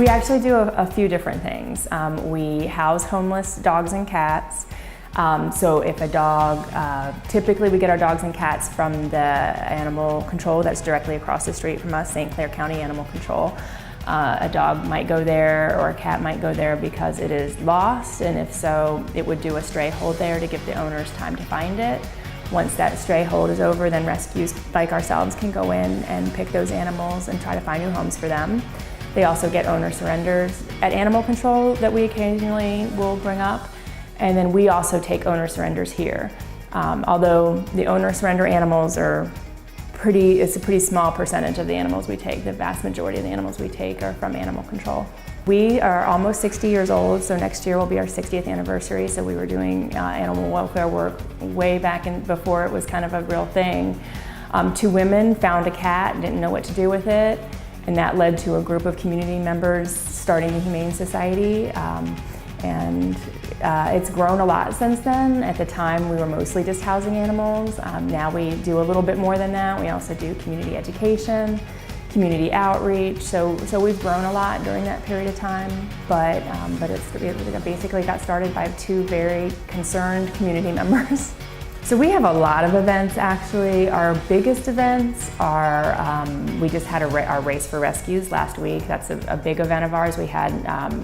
We actually do a few different things. We house homeless dogs and cats. So if a dog, typically we get our dogs and cats from the animal control that's directly across the street from us, St. Clair County Animal Control. A dog might go there or a cat might go there because it is lost, and if so, it would do a stray hold there to give the owners time to find it. Once that stray hold is over, then rescues like ourselves can go in and pick those animals and try to find new homes for them. They also get owner surrenders at animal control that we occasionally will bring up. And then we also take owner surrenders here. Although the owner surrender animals are it's a pretty small percentage of the animals we take. The vast majority of the animals we take are from animal control. We are almost 60 years old, so next year will be our 60th anniversary. So we were doing animal welfare work way back before it was kind of a real thing. Two women found a cat, didn't know what to do with it, and that led to a group of community members starting the Humane Society. It's grown a lot since then. At the time, we were mostly just housing animals. Now we do a little bit more than that. We also do community education, community outreach. So we've grown a lot during that period of time. But it basically got started by two very concerned community members. So we have a lot of events actually. Our biggest events are, we just had our Race for Rescues last week. That's a big event of ours. We had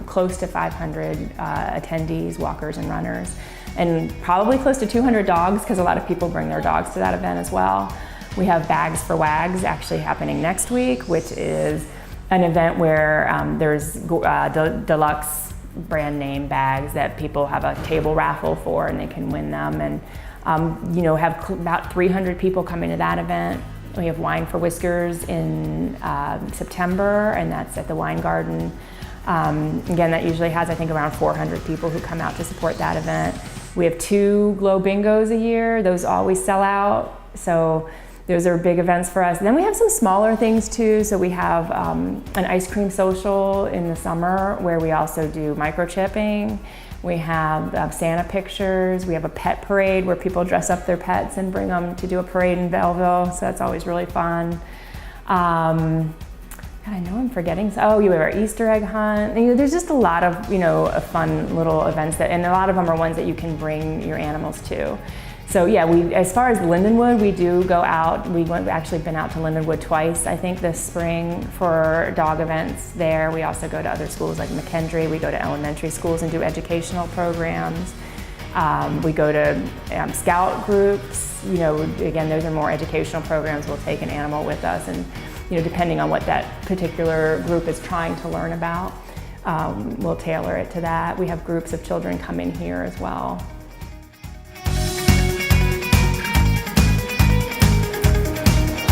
close to 500 attendees, walkers and runners, and probably close to 200 dogs because a lot of people bring their dogs to that event as well. We have Bags for Wags actually happening next week, which is an event where there's deluxe brand name bags that people have a table raffle for and they can win them. And have about 300 people coming to that event. We have Wine for Whiskers in September, and that's at the Wine Garden. Again, that usually has, I think, around 400 people who come out to support that event. We have 2 Glow Bingos a year. Those always sell out, so those are big events for us. And then we have some smaller things too. So we have an ice cream social in the summer where we also do microchipping. We have Santa pictures. We have a pet parade where people dress up their pets and bring them to do a parade in Belleville. So that's always really fun. I know I'm forgetting. Oh, we have our Easter egg hunt. There's just a lot of fun little events and a lot of them are ones that you can bring your animals to. So yeah, as far as Lindenwood, we do go out. We've actually been out to Lindenwood twice, I think, this spring for dog events there. We also go to other schools like McKendree. We go to elementary schools and do educational programs. We go to scout groups. Again, those are more educational programs. We'll take an animal with us, and depending on what that particular group is trying to learn about, we'll tailor it to that. We have groups of children come in here as well.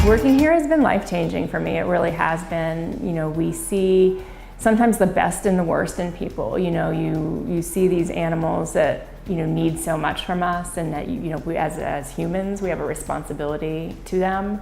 Working here has been life-changing for me. It really has been. We see sometimes the best and the worst in people. You see these animals that need so much from us, and that we as humans we have a responsibility to them.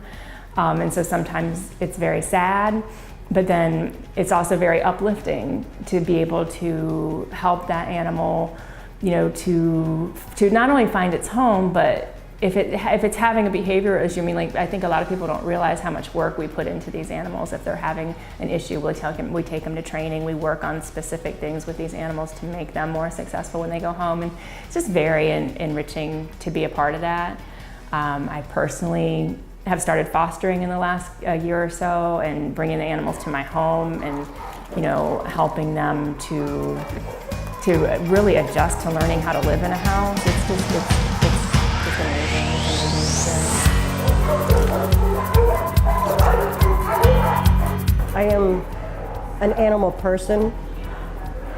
And so sometimes it's very sad, but then it's also very uplifting to be able to help that animal, to not only find its home, but if it's having a behavior issue, I think a lot of people don't realize how much work we put into these animals. If they're having an issue, we take them to training. We work on specific things with these animals to make them more successful when they go home, and it's just very enriching to be a part of that. I personally have started fostering in the last year or so, and bringing the animals to my home, and helping them to really adjust to learning how to live in a house. It's amazing. I am an animal person.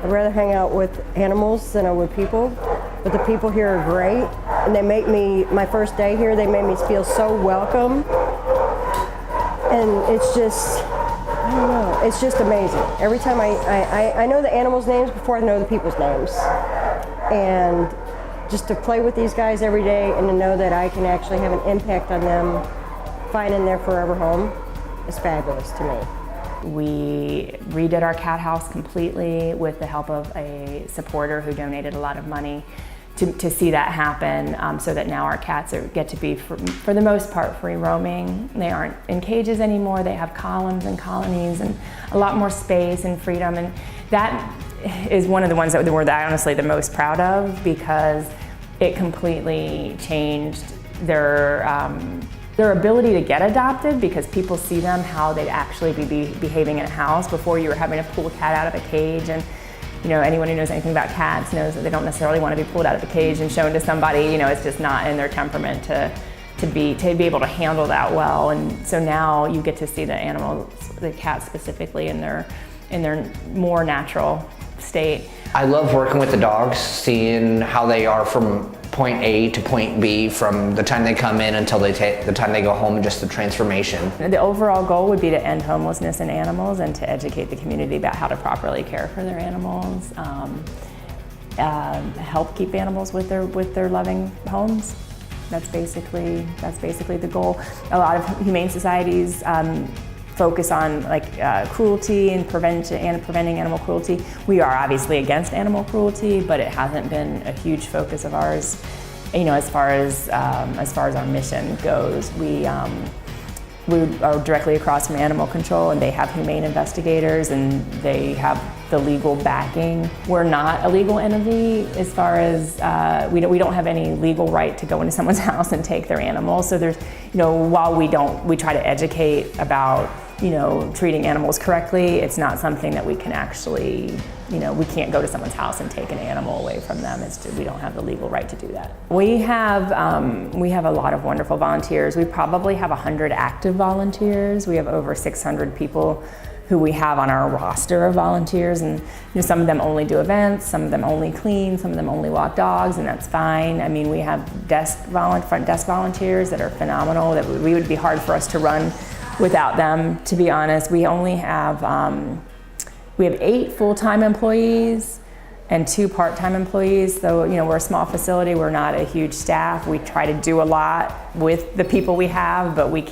I'd rather hang out with animals than I would people, but the people here are great, and they make me, my first day here, they made me feel so welcome, and it's just, I don't know, it's just amazing. Every time I know the animals' names before I know the people's names, and just to play with these guys every day and to know that I can actually have an impact on them finding their forever home is fabulous to me. We redid our cat house completely with the help of a supporter who donated a lot of money to see that happen, so that now our cats get to be, for the most part, free roaming. They aren't in cages anymore. They have columns and colonies and a lot more space and freedom. And that is one of the ones that we're honestly the most proud of, because it completely changed their ability to get adopted, because people see them how they'd actually be behaving in a house. Before, you were having to pull a cat out of a cage, and anyone who knows anything about cats knows that they don't necessarily want to be pulled out of the cage and shown to somebody. It's just not in their temperament to be able to handle that well. And so now you get to see the animals, the cats specifically, in their more natural state. I love working with the dogs, seeing how they are from point A to point B, from the time they come in until the time they go home, and just the transformation. The overall goal would be to end homelessness in animals and to educate the community about how to properly care for their animals, help keep animals with their loving homes. That's basically the goal. A lot of humane societies focus on cruelty and preventing animal cruelty. We are obviously against animal cruelty, but it hasn't been a huge focus of ours. As far as our mission goes, we are directly across from animal control, and they have humane investigators, and they have the legal backing. We're not a legal entity as far as we don't have any legal right to go into someone's house and take their animals. So there's, while we try to educate about treating animals correctly, it's not something that we can actually, we can't go to someone's house and take an animal away from them. We don't have the legal right to do that. We have a lot of wonderful volunteers. We probably have 100 active volunteers. We have over 600 people who we have on our roster of volunteers, and some of them only do events, some of them only clean, some of them only walk dogs, and that's fine. I mean, we have front desk volunteers that are phenomenal, that we would be hard for us to run without them, to be honest. We only have 8 full-time employees and 2 part-time employees. So, we're a small facility, we're not a huge staff. We try to do a lot with the people we have, but we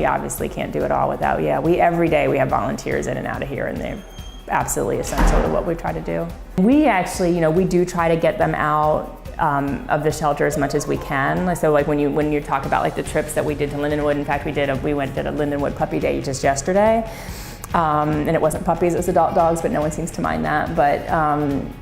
obviously can't do it all without, every day we have volunteers in and out of here, and they're absolutely essential to what we try to do. We actually, we do try to get them out of the shelter as much as we can. So when you talk about the trips that we did to Lindenwood, in fact we did a Lindenwood puppy day just yesterday, and it wasn't puppies, it was adult dogs, but no one seems to mind that. But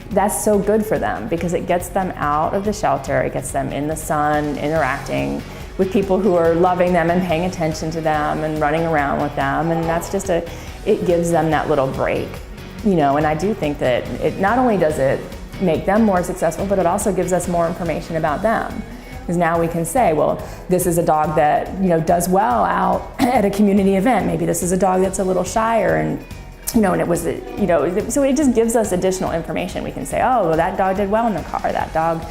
that's so good for them, because it gets them out of the shelter, it gets them in the sun, interacting with people who are loving them and paying attention to them and running around with them, and that's just it gives them that little break, and I do think that it not only does it make them more successful, but it also gives us more information about them. Because now we can say, well, this is a dog that does well out at a community event. Maybe this is a dog that's a little shyer, and and it was so it just gives us additional information. We can say, oh, well, that dog did well in the car. That dog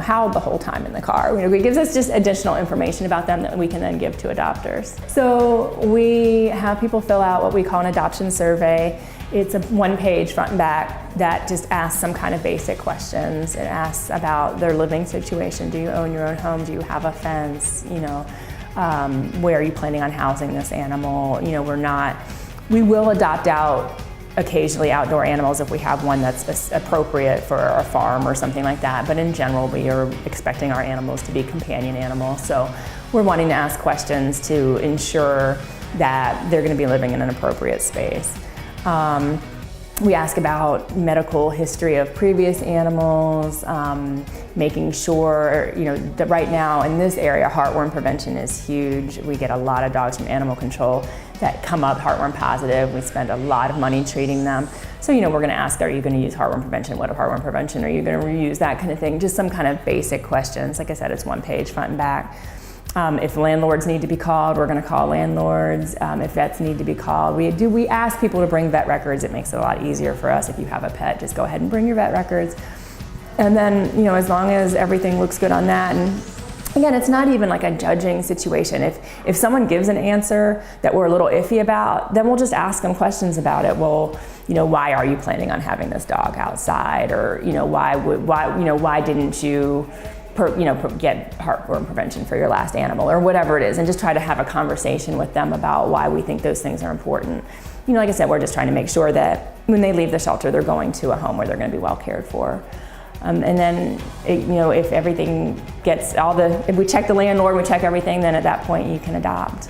howled the whole time in the car. It gives us just additional information about them that we can then give to adopters. So we have people fill out what we call an adoption survey. It's a 1-page front and back that just asks some kind of basic questions. It asks about their living situation. Do you own your own home? Do you have a fence? Where are you planning on housing this animal? We will adopt out occasionally outdoor animals if we have one that's appropriate for a farm or something like that. But in general, we are expecting our animals to be companion animals. So we're wanting to ask questions to ensure that they're going to be living in an appropriate space. We ask about medical history of previous animals, making sure, that right now in this area, heartworm prevention is huge. We get a lot of dogs from animal control that come up heartworm positive. We spend a lot of money treating them. So, we're gonna ask, are you gonna use heartworm prevention? What of heartworm prevention? Are you gonna reuse that kind of thing? Just some kind of basic questions. Like I said, it's 1 page, front and back. If landlords need to be called, we're going to call landlords. If vets need to be called, we ask people to bring vet records. It makes it a lot easier for us. If you have a pet, just go ahead and bring your vet records. And then, as long as everything looks good on that, and again, it's not even like a judging situation. If someone gives an answer that we're a little iffy about, then we'll just ask them questions about it. Well, why are you planning on having this dog outside? Or, why didn't you get heartworm prevention for your last animal, or whatever it is, and just try to have a conversation with them about why we think those things are important. Like I said, we're just trying to make sure that when they leave the shelter, they're going to a home where they're going to be well cared for. And then, if everything gets if we check the landlord, we check everything, then at that point you can adopt.